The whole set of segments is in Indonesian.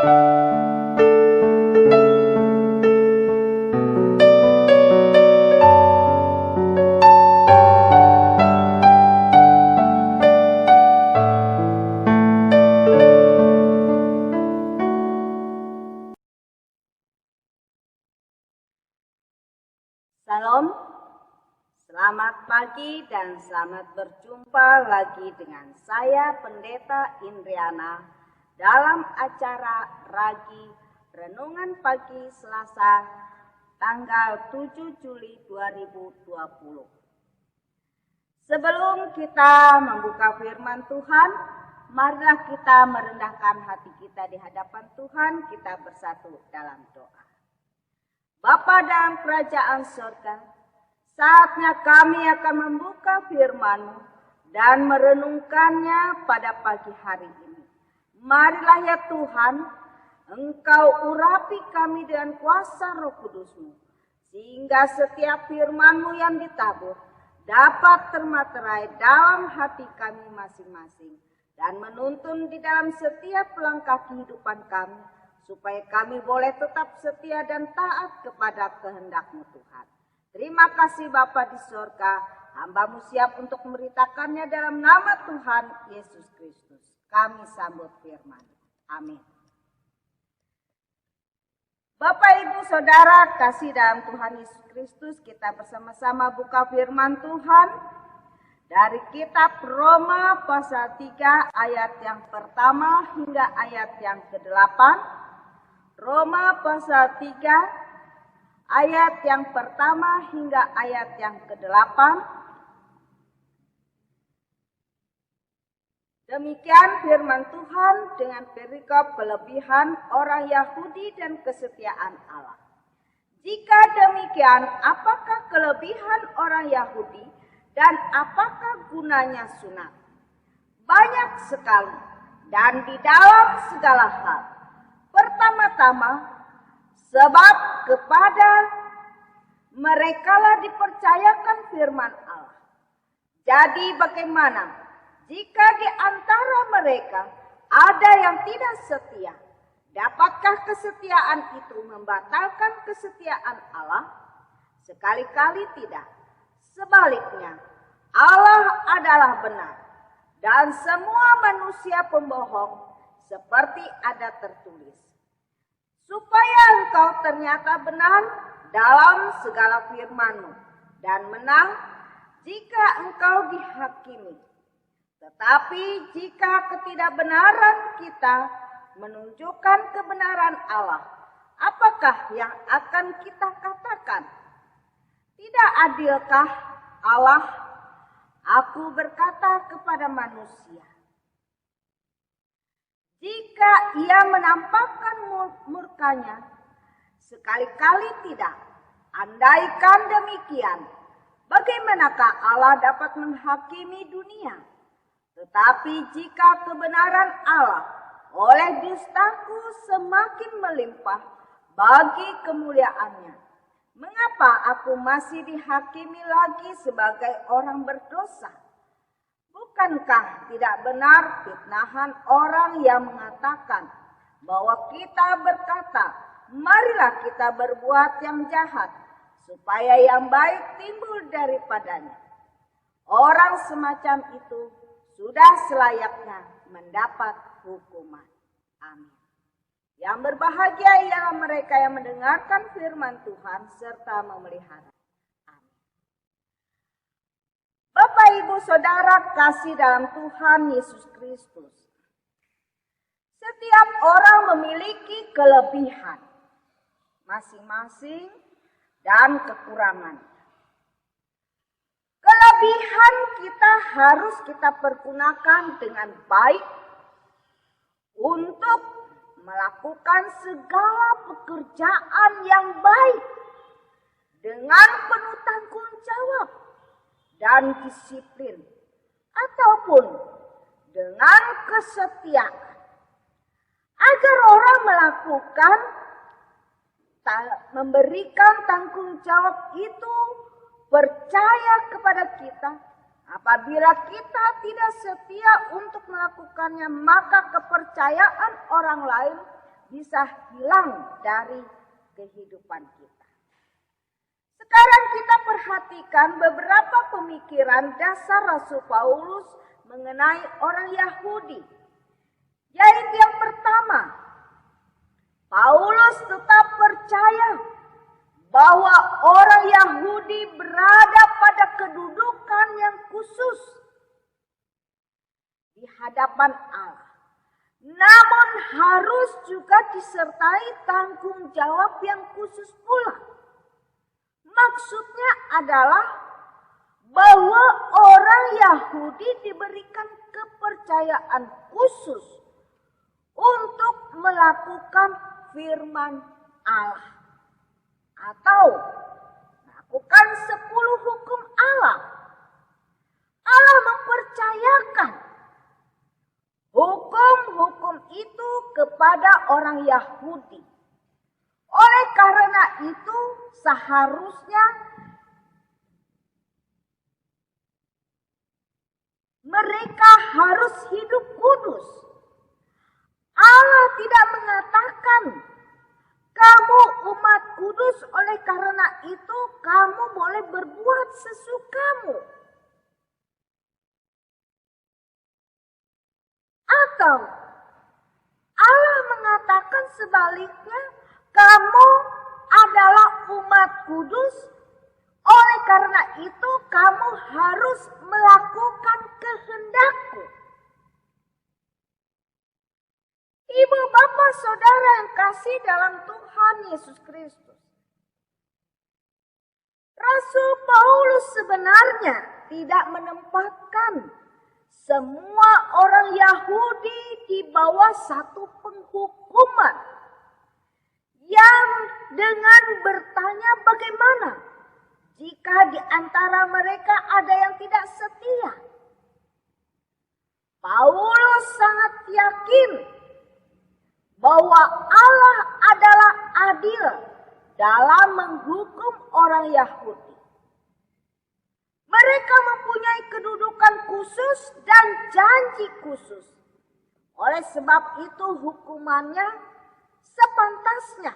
Salam, selamat pagi dan selamat berjumpa lagi dengan saya Pendeta Indriana dalam acara Ragi Renungan Pagi Selasa tanggal 7 Juli 2020. Sebelum kita membuka firman Tuhan, marilah kita merendahkan hati kita di hadapan Tuhan, kita bersatu dalam doa. Bapa dalam kerajaan surga, saatnya kami akan membuka firman-Mu dan merenungkannya pada pagi hari ini. Marilah ya Tuhan, Engkau urapi kami dengan kuasa Roh Kudus-Mu, sehingga setiap firman-Mu yang ditabur dapat termaterai dalam hati kami masing-masing dan menuntun di dalam setiap langkah kehidupan kami, supaya kami boleh tetap setia dan taat kepada kehendak-Mu Tuhan. Terima kasih Bapa di surga, hamba-Mu siap untuk memberitakannya dalam nama Tuhan Yesus Kristus. Kami sambut firman. Amin. Bapak, Ibu, Saudara, kasih dalam Tuhan Yesus Kristus, kita bersama-sama buka firman Tuhan dari kitab Roma pasal 3 ayat yang pertama hingga ayat yang ke-8. Roma pasal 3 ayat yang pertama hingga ayat yang ke-8. Demikian firman Tuhan dengan perikop kelebihan orang Yahudi dan kesetiaan Allah. Jika demikian, apakah kelebihan orang Yahudi dan apakah gunanya sunat? Banyak sekali dan di dalam segala hal. Pertama-tama, sebab kepada merekalah dipercayakan firman Allah. Jadi bagaimana jika di antara mereka ada yang tidak setia? Dapatkah kesetiaan itu membatalkan kesetiaan Allah? Sekali-kali tidak. Sebaliknya, Allah adalah benar dan semua manusia pembohong, seperti ada tertulis. Supaya engkau ternyata benar dalam segala firman-Mu dan menang jika engkau dihakimi. Tetapi jika ketidakbenaran kita menunjukkan kebenaran Allah, apakah yang akan kita katakan? Tidak adilkah Allah? Aku berkata kepada manusia, jika ia menampakkan murkanya, sekali-kali tidak. Andaikan demikian, bagaimanakah Allah dapat menghakimi dunia? Tetapi jika kebenaran Allah oleh dustaku semakin melimpah bagi kemuliaannya, mengapa aku masih dihakimi lagi sebagai orang berdosa? Bukankah tidak benar fitnahan orang yang mengatakan bahwa kita berkata, marilah kita berbuat yang jahat, supaya yang baik timbul daripadanya. Orang semacam itu sudah selayaknya mendapat hukuman. Amin. Yang berbahagia ialah mereka yang mendengarkan firman Tuhan serta memelihara. Bapak, Ibu, Saudara, kasih dalam Tuhan Yesus Kristus. Setiap orang memiliki kelebihan masing-masing dan kekurangan. Kelebihan kita harus kita pergunakan dengan baik untuk melakukan segala pekerjaan yang baik dengan penuh tanggung jawab dan disiplin, ataupun dengan kesetiaan, agar orang melakukan memberikan tanggung jawab itu percaya kepada kita. Apabila kita tidak setia untuk melakukannya, maka kepercayaan orang lain bisa hilang dari kehidupan kita. Sekarang kita perhatikan beberapa pemikiran dasar Rasul Paulus mengenai orang Yahudi. Yaitu yang pertama, Paulus tetap percaya bahwa orang Yahudi berada pada kedudukan yang khusus di hadapan Allah. Namun harus juga disertai tanggung jawab yang khusus pula. Maksudnya adalah bahwa orang Yahudi diberikan kepercayaan khusus untuk melakukan firman Allah atau melakukan 10 hukum Allah. Allah mempercayakan hukum-hukum itu kepada orang Yahudi. Oleh karena itu seharusnya mereka harus hidup kudus. Allah tidak mengatakan kamu umat kudus, oleh karena itu kamu boleh berbuat sesukamu. Atau Allah mengatakan sebaliknya, kamu adalah umat kudus, oleh karena itu kamu harus melakukan kehendakku. Ibu, bapak, saudara yang kasih dalam Tuhan Yesus Kristus. Rasul Paulus sebenarnya tidak menempatkan semua orang Yahudi di bawah satu penghukuman yang dengan bertanya bagaimana jika di antara mereka ada yang tidak setia. Paulus sangat yakin bahwa Allah adalah adil dalam menghukum orang Yahudi. Mereka mempunyai kedudukan khusus dan janji khusus. Oleh sebab itu hukumannya sepantasnya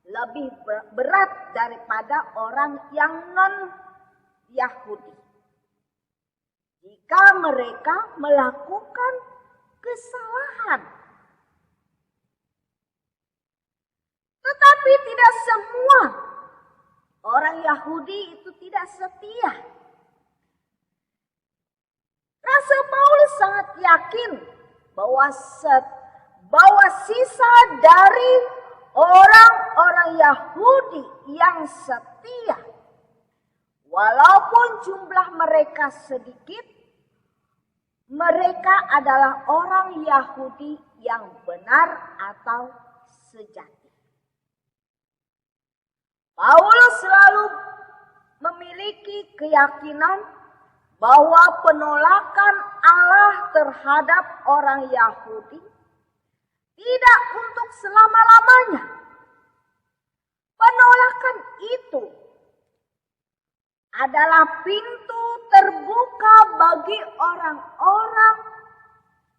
lebih berat daripada orang yang non-Yahudi. Jika mereka melakukan kesalahan. Tetapi tidak semua orang Yahudi itu tidak setia. Rasul Paulus sangat yakin bahwa sisa dari orang-orang Yahudi yang setia, walaupun jumlah mereka sedikit, mereka adalah orang Yahudi yang benar atau sejati. Paulus selalu memiliki keyakinan bahwa penolakan Allah terhadap orang Yahudi tidak untuk selama-lamanya. Penolakan itu adalah pintu terbuka bagi orang-orang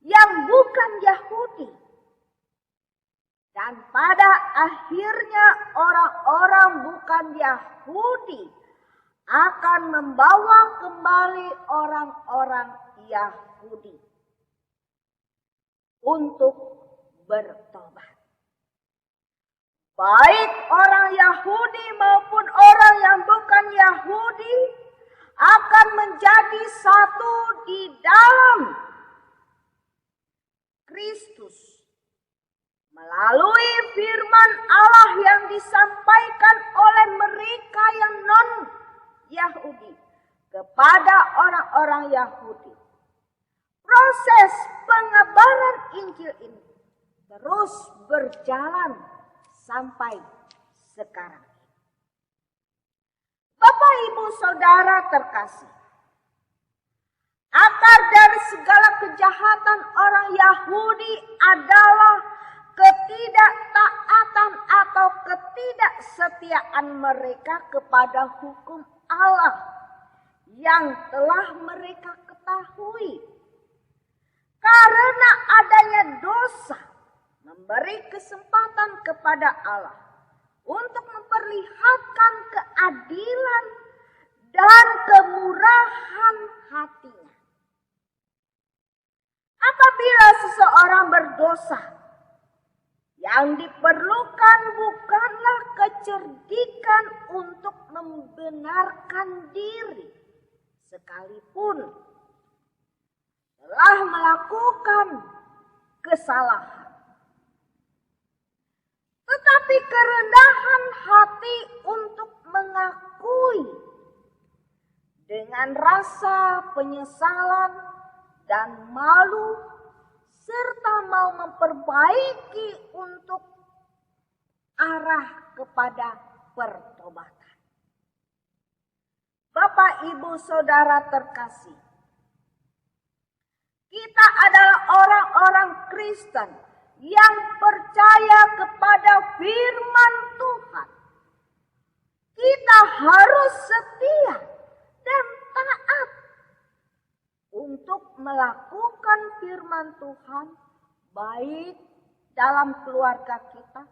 yang bukan Yahudi. Dan pada akhirnya orang-orang bukan Yahudi akan membawa kembali orang-orang Yahudi untuk bertobat. Baik orang Yahudi maupun orang yang bukan Yahudi akan menjadi satu di dalam Kristus. Melalui firman Allah yang disampaikan oleh mereka yang non-Yahudi kepada orang-orang Yahudi. Proses pengabaran Injil ini terus berjalan sampai sekarang. Bapak, Ibu, Saudara terkasih, akar dari segala kejahatan orang Yahudi adalah ketidaktaatan atau ketidaksetiaan mereka kepada hukum Allah yang telah mereka ketahui. Karena adanya dosa, memberi kesempatan kepada Allah untuk memperlihatkan keadilan dan kemurahan hatinya. Apabila seseorang berdosa, yang diperlukan bukanlah kecerdikan untuk membenarkan diri, sekalipun telah melakukan kesalahan, tetapi kerendahan hati untuk mengakui dengan rasa penyesalan dan malu, serta mau memperbaiki untuk arah kepada pertobatan. Bapak, Ibu, Saudara terkasih, kita adalah orang-orang Kristen yang percaya kepada firman Tuhan. Kita harus setia dan taat untuk melakukan firman Tuhan, baik dalam keluarga kita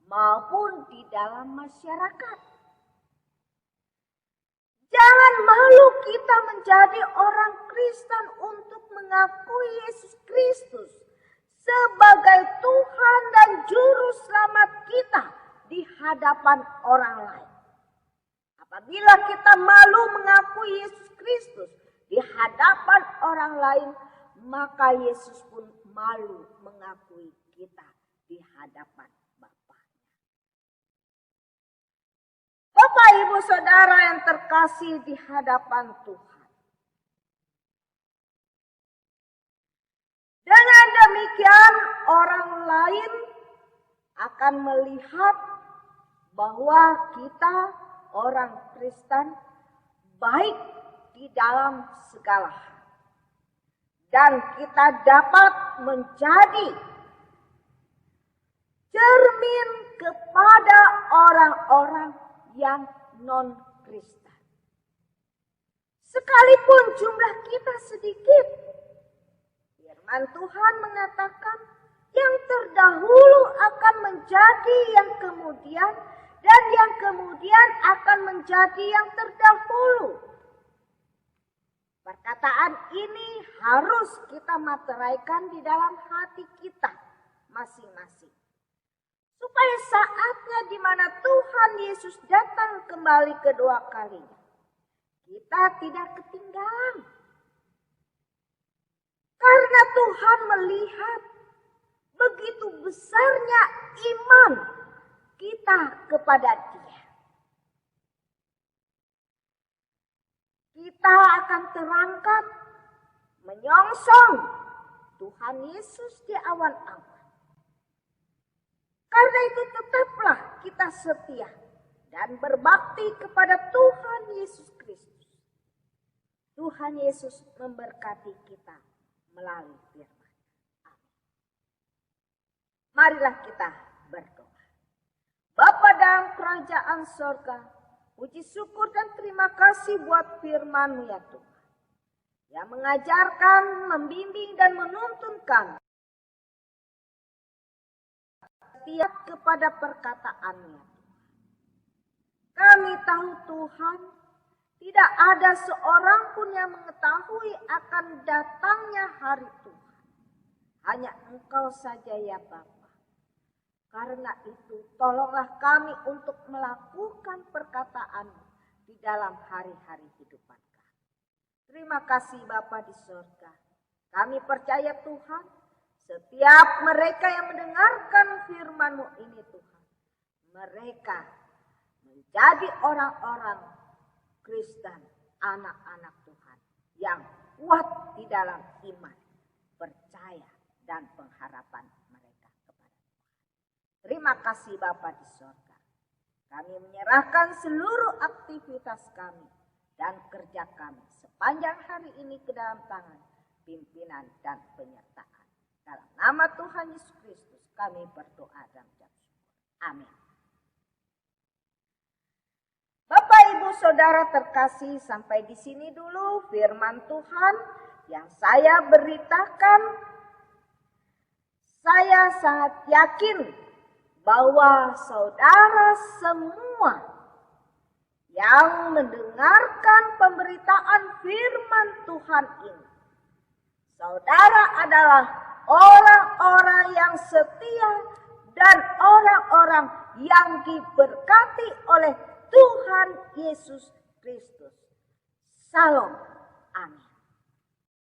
maupun di dalam masyarakat. Jangan malu kita menjadi orang Kristen untuk mengakui Yesus Kristus sebagai Tuhan dan Juru Selamat kita di hadapan orang lain. Apabila kita malu mengakui Yesus Kristus di hadapan orang lain, maka Yesus pun malu mengakui kita di hadapan Bapa. Bapak, Ibu, Saudara yang terkasih di hadapan Tuhan, dengan demikian orang lain akan melihat bahwa kita orang Kristen baik di dalam segala hal. Dan kita dapat menjadi cermin kepada orang-orang yang non-Kristen. Sekalipun jumlah kita sedikit, firman Tuhan mengatakan yang terdahulu akan menjadi yang kemudian, dan yang kemudian akan menjadi yang terdahulu. Perkataan ini harus kita materaikan di dalam hati kita masing-masing. Supaya saatnya di mana Tuhan Yesus datang kembali kedua kalinya, kita tidak ketinggalan. Karena Tuhan melihat begitu besarnya iman kita kepada Dia. Kita akan terangkat menyongsong Tuhan Yesus di awan-awan. Karena itu tetaplah kita setia dan berbakti kepada Tuhan Yesus Kristus. Tuhan Yesus memberkati kita melalui firman. Amin. Marilah kita berdoa. Bapa dalam kerajaan sorga, puji syukur dan terima kasih buat firman-Mu ya Tuhan, yang mengajarkan, membimbing dan menuntun kami setiap kepada perkataan-Nya. Kami tahu Tuhan, tidak ada seorang pun yang mengetahui akan datangnya hari Tuhan. Hanya Engkau saja ya Bapa. Karena itu, tolonglah kami untuk melakukan perkataan-Mu di dalam hari-hari kehidupan kami. Terima kasih Bapa di surga. Kami percaya Tuhan, setiap mereka yang mendengarkan firman-Mu ini Tuhan, mereka menjadi orang-orang Kristen, anak-anak Tuhan yang kuat di dalam iman, percaya dan pengharapan mereka kepada Tuhan. Terima kasih Bapa di surga. Kami menyerahkan seluruh aktivitas kami dan kerja kami sepanjang hari ini ke dalam tangan pimpinan dan penyertaan. Dalam nama Tuhan Yesus Kristus kami berdoa dan mengucap syukur. Amin. Bapak, Ibu, Saudara terkasih, sampai di sini dulu firman Tuhan yang saya beritakan. Saya sangat yakin bahwa saudara semua yang mendengarkan pemberitaan firman Tuhan ini, saudara adalah orang-orang yang setia dan orang-orang yang diberkati oleh Tuhan Yesus Kristus. Salam.